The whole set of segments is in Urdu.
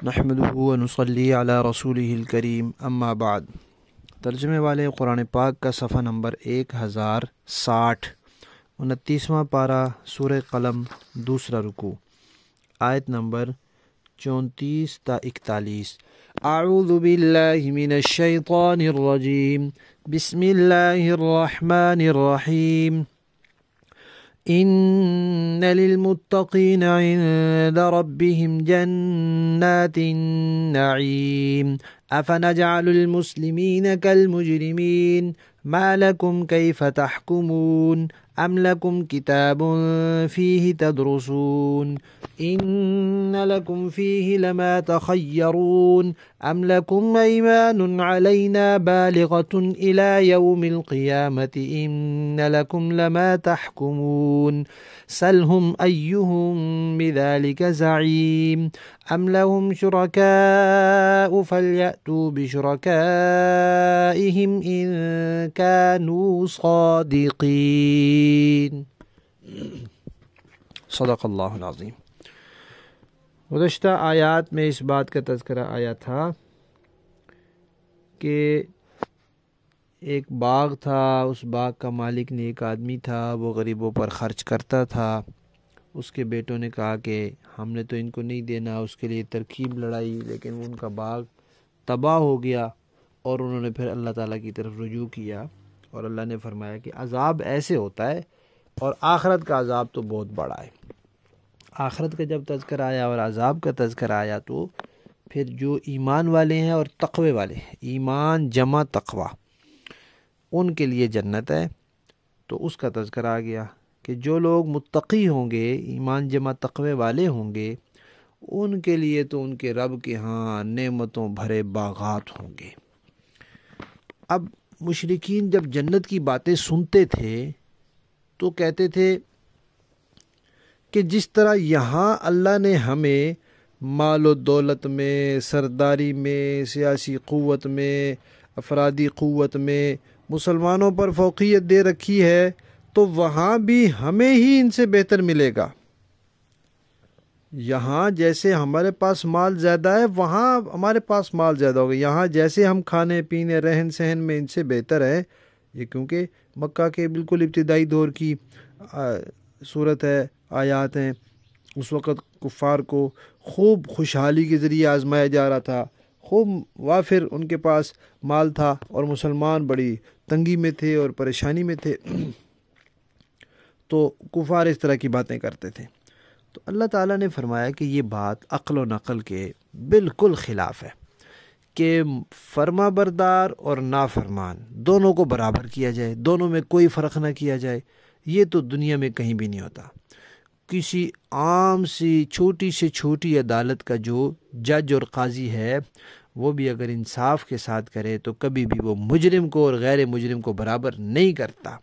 نحمدہ و نصلی علی رسولہ الکریم اما بعد۔ ترجمے والے قرآن پاک کا صفحہ نمبر 1060، 29واں پارہ سورہ قلم، دوسرا رکوع، آیت نمبر 34 تا 41۔ اعوذ باللہ من الشیطان الرجیم، بسم اللہ الرحمن الرحیم۔ ان للمتقین عند ربهم جنات النعیم افنجعل المسلمین كالمجرمین ما لكم كيف تحكمون ام لكم كتاب فيه تدرسون ان لكم فيه لما تخيرون ام لكم ايمان علينا بالغة الى يوم القيامة ان لكم لما تحكمون سلهم ايهم بذلك زعيم ام لهم شركاء فليأتوا بشركائهم ان كانوا صادقين۔ صدق اللہ العظیم۔ گزشتہ آیات میں اس بات کا تذکرہ آیا تھا کہ ایک باغ تھا، اس باغ کا مالک نیک آدمی تھا، وہ غریبوں پر خرچ کرتا تھا۔ اس کے بیٹوں نے کہا کہ ہم نے تو ان کو نہیں دینا، اس کے لیے ترکیب لڑائی، لیکن ان کا باغ تباہ ہو گیا اور انہوں نے پھر اللہ تعالیٰ کی طرف رجوع کیا، اور اللہ نے فرمایا کہ عذاب ایسے ہوتا ہے، اور آخرت کا عذاب تو بہت بڑا ہے۔ آخرت کا جب تذکرہ آیا اور عذاب کا تذکرہ آیا تو پھر جو ایمان والے ہیں اور تقوی والے ہیں، ایمان جمع تقوی، ان کے لیے جنت ہے، تو اس کا تذکرہ آ گیا کہ جو لوگ متقی ہوں گے، ایمان جمع تقوی والے ہوں گے، ان کے لیے تو ان کے رب کے ہاں نعمتوں بھرے باغات ہوں گے۔ اب مشرکین جب جنت کی باتیں سنتے تھے تو کہتے تھے کہ جس طرح یہاں اللہ نے ہمیں مال و دولت میں، سرداری میں، سیاسی قوت میں، افرادی قوت میں مسلمانوں پر فوقیت دے رکھی ہے، تو وہاں بھی ہمیں ہی ان سے بہتر ملے گا۔ یہاں جیسے ہمارے پاس مال زیادہ ہے، وہاں ہمارے پاس مال زیادہ ہوگا۔ یہاں جیسے ہم کھانے پینے، رہن سہن میں ان سے بہتر ہے، یہ کیونکہ مکہ کے بالکل ابتدائی دور کی صورت ہے، آیات ہیں۔ اس وقت کفار کو خوب خوشحالی کے ذریعے آزمایا جا رہا تھا، خوب وافر ان کے پاس مال تھا، اور مسلمان بڑی تنگی میں تھے اور پریشانی میں تھے، تو کفار اس طرح کی باتیں کرتے تھے۔ تو اللہ تعالیٰ نے فرمایا کہ یہ بات عقل و نقل کے بالکل خلاف ہے کہ فرما بردار اور نافرمان دونوں کو برابر کیا جائے، دونوں میں کوئی فرق نہ کیا جائے۔ یہ تو دنیا میں کہیں بھی نہیں ہوتا۔ کسی عام سی چھوٹی سے چھوٹی عدالت کا جو جج اور قاضی ہے، وہ بھی اگر انصاف کے ساتھ کرے تو کبھی بھی وہ مجرم کو اور غیر مجرم کو برابر نہیں کرتا۔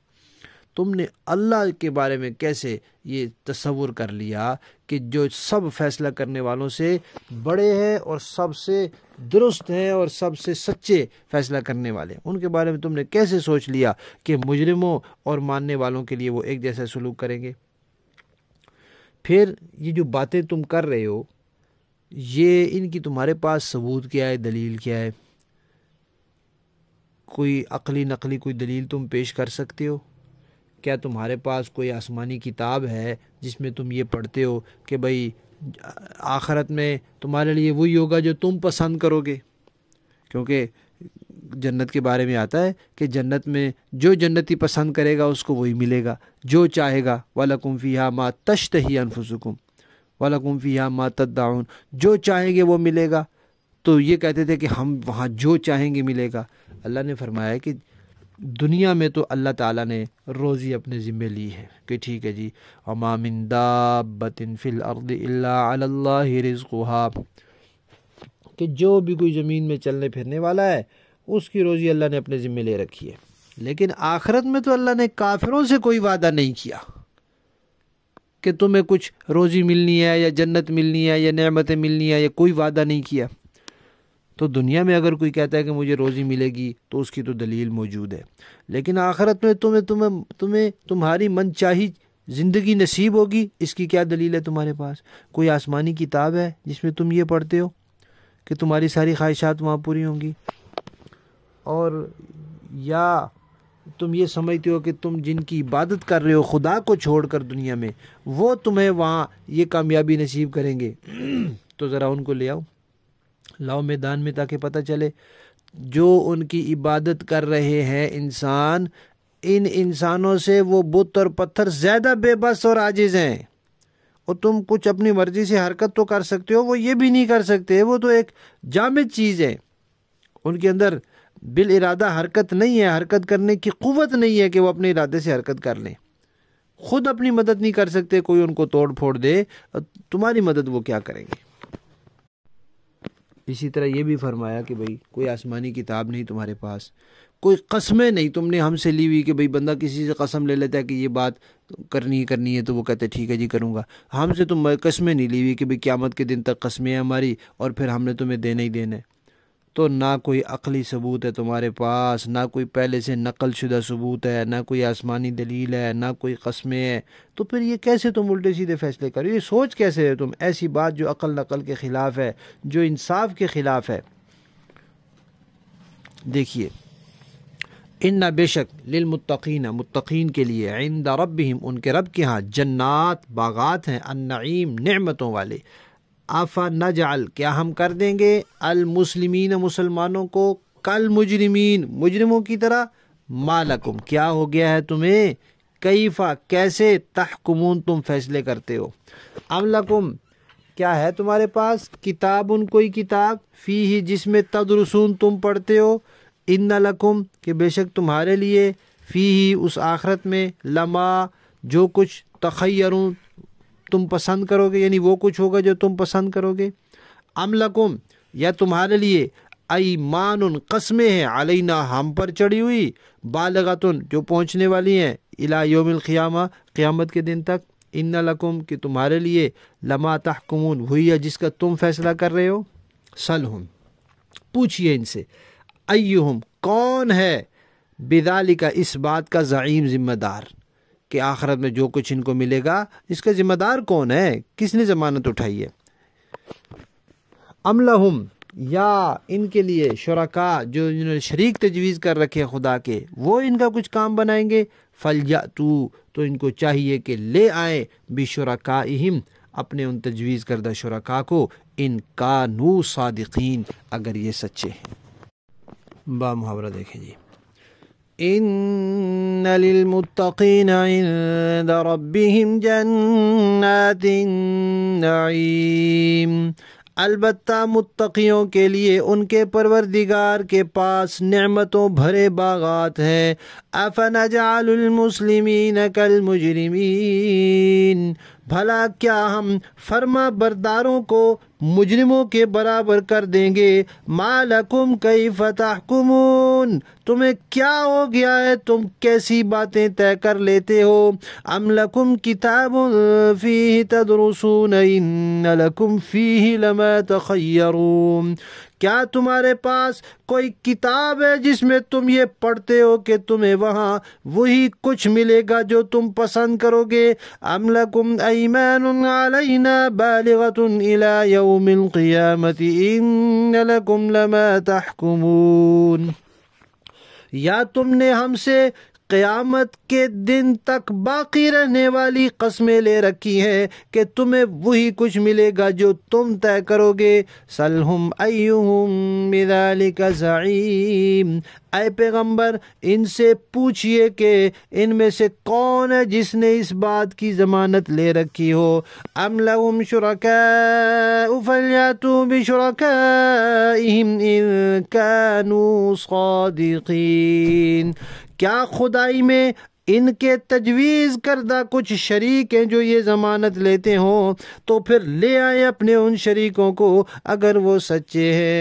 تم نے اللہ کے بارے میں کیسے یہ تصور کر لیا کہ جو سب فیصلہ کرنے والوں سے بڑے ہیں اور سب سے درست ہیں اور سب سے سچے فیصلہ کرنے والے، ان کے بارے میں تم نے کیسے سوچ لیا کہ مجرموں اور ماننے والوں کے لیے وہ ایک جیسا سلوک کریں گے؟ پھر یہ جو باتیں تم کر رہے ہو، یہ ان کی تمہارے پاس ثبوت کیا ہے، دلیل کیا ہے؟ کوئی عقلی نقلی کوئی دلیل تم پیش کر سکتے ہو؟ کیا تمہارے پاس کوئی آسمانی کتاب ہے جس میں تم یہ پڑھتے ہو کہ بھئی آخرت میں تمہارے لیے وہی ہوگا جو تم پسند کرو گے؟ کیونکہ جنت کے بارے میں آتا ہے کہ جنت میں جو جنتی پسند کرے گا اس کو وہی ملے گا، جو چاہے گا۔ وَلَكُمْ فِيهَا مَا تَشْتَهِي أَنفُسُكُمْ وَلَكُمْ فِيهَا مَا تَدَّعُونَ، جو چاہیں گے وہ ملے گا۔ تو یہ کہتے تھے کہ ہم وہاں جو چاہیں گے ملے گا۔ اللہ نے فرمایا کہ دنیا میں تو اللہ تعالیٰ نے روزی اپنے ذمہ لی ہے کہ ٹھیک ہے جی، وَمَا مِن دَابَّةٍ فِي الْأَرْضِ إِلَّا عَلَى اللَّهِ رِزْقُهَا، کہ جو بھی کوئی زمین میں چلنے پھرنے والا ہے اس کی روزی اللہ نے اپنے ذمہ لے رکھی ہے۔ لیکن آخرت میں تو اللہ نے کافروں سے کوئی وعدہ نہیں کیا کہ تمہیں کچھ روزی ملنی ہے یا جنت ملنی ہے یا نعمتیں ملنی ہے، یا کوئی وعدہ نہیں کیا۔ تو دنیا میں اگر کوئی کہتا ہے کہ مجھے روزی ملے گی تو اس کی تو دلیل موجود ہے، لیکن آخرت میں تمہیں تمہاری من چاہی زندگی نصیب ہوگی، اس کی کیا دلیل ہے تمہارے پاس؟ کوئی آسمانی کتاب ہے جس میں تم یہ پڑھتے ہو؟ کہ تمہاری ساری خواہشات وہاں پوری ہوں گی، اور یا تم یہ سمجھتے ہو کہ تم جن کی عبادت کر رہے ہو خدا کو چھوڑ کر دنیا میں، وہ تمہیں وہاں یہ کامیابی نصیب کریں گے؟ تو ذرا ان کو لے آؤ، لاؤ میدان میں، تاکہ پتہ چلے جو ان کی عبادت کر رہے ہیں انسان، ان انسانوں سے وہ بت اور پتھر زیادہ بے بس اور عاجز ہیں، اور تم کچھ اپنی مرضی سے حرکت تو کر سکتے ہو، وہ یہ بھی نہیں کر سکتے، وہ تو ایک جامد چیز ہے، ان کے اندر بالارادہ حرکت نہیں ہے، حرکت کرنے کی قوت نہیں ہے کہ وہ اپنے ارادے سے حرکت کر لیں، خود اپنی مدد نہیں کر سکتے، کوئی ان کو توڑ پھوڑ دے، تمہاری مدد وہ کیا کریں گے؟ اسی طرح یہ بھی فرمایا کہ بھئی کوئی آسمانی کتاب نہیں تمہارے پاس، کوئی قسمیں نہیں تم نے ہم سے لی ہوئی کہ بھئی بندہ کسی سے قسم لے لیتا ہے کہ یہ بات کرنی ہے تو وہ کہتے ٹھیک ہے جی کروں گا، ہم سے تم قسمیں نہیں لی ہوئی کہ بھئی قیامت کے دن تک قسمیں ہیں ہماری اور پھر ہم نے تمہیں دینا ہی دینا ہے۔ تو نہ کوئی عقلی ثبوت ہے تمہارے پاس، نہ کوئی پہلے سے نقل شدہ ثبوت ہے، نہ کوئی آسمانی دلیل ہے، نہ کوئی قسمیں ہیں، تو پھر یہ کیسے تم الٹے سیدھے فیصلے کرو؟ یہ سوچ کیسے ہے تم ایسی بات جو عقل نقل کے خلاف ہے، جو انصاف کے خلاف ہے؟ دیکھیے، ان بے شک للمتقین، متقین کے لیے، عند ربہم، ان کے رب کے ہاں، جنات، باغات ہیں، النعیم، نعمتوں والے۔ افنجعل، کیا ہم کر دیں گے، المسلمین، مسلمانوں کو، کالمجرمین، مجرموں کی طرح، ما لکم، کیا ہو گیا ہے تمہیں، کیفا، کیسے، تحکمون، تم فیصلے کرتے ہو، ام لکم، کیا ہے تمہارے پاس، کتاب، کوئی کتاب، فیہ، جس میں تدرسون، تم پڑھتے ہو، ان لکم، کہ بے شک تمہارے لیے، فیہ، اس آخرت میں، لما، جو کچھ، تخیرون، تم پسند کرو گے، یعنی وہ کچھ ہوگا جو تم پسند کرو گے، ام لکم، یا تمہارے لیے، ایمان، قسمیں ہیں، علینا، ہم پر چڑھی ہوئی، بالغتن، جو پہنچنے والی ہیں، الی یوم القیامہ، قیامت کے دن تک، ان لکم، کہ تمہارے لیے، لما تحکمون، وہی ہے جس کا تم فیصلہ کر رہے ہو، سلہم، پوچھئے ان سے، ایہم، کون ہے، بذالک، اس بات کا زعیم، ذمہ دار، کہ آخرت میں جو کچھ ان کو ملے گا اس کا ذمہ دار کون ہے، کس نے ضمانت اٹھائی ہے، ام لہم، یا ان کے لیے، شرکاء، جو انہوں نے شریک تجویز کر رکھے خدا کے، وہ ان کا کچھ کام بنائیں گے، فلیأتوا، تو ان کو چاہیے کہ لے آئیں، بشرکائہم، اپنے ان تجویز کردہ شرکاء کو، ان کانوا صادقین، اگر یہ سچے ہیں۔ با محاورہ دیکھیں جی، ان للمتقین عند ربهم جنات النعیم، البتہ متقیوں کے لیے ان کے پروردگار کے پاس نعمتوں بھرے باغات ہیں، افنجعل المسلمین کالمجرمین، بھلا کیا ہم فرما برداروں کو مجرموں کے برابر کر دیں گے، ما لکم کیف تحکمون، تمہیں کیا ہو گیا ہے، تم کیسی باتیں طے کر لیتے ہو، ام لکم کتاب فیہ تدرسون ان لکم فیہ لما تخیرون، کیا تمہارے پاس کوئی کتاب ہے جس میں تم یہ پڑھتے ہو کہ تمہیں وہاں وہی کچھ ملے گا جو تم پسند کرو گے، ام لکم ایمان علینا بالغۃ الی یوم القیامۃ ان لکم لما تحکمون، یا تم نے ہم سے قیامت کے دن تک باقی رہنے والی قسمیں لے رکھی ہیں کہ تمہیں وہی کچھ ملے گا جو تم طے کرو گے، سلہم ایہم بذالک زعیم، اے پیغمبر ان سے پوچھئے کہ ان میں سے کون ہے جس نے اس بات کی ضمانت لے رکھی ہو، ام لہم شرکاء فلیأتوا بشرکائہم ان کانوا صادقین، کیا خدائی میں ان کے تجویز کردہ کچھ شریک ہیں جو یہ ضمانت لیتے ہوں، تو پھر لے آئیں اپنے ان شریکوں کو اگر وہ سچے ہیں۔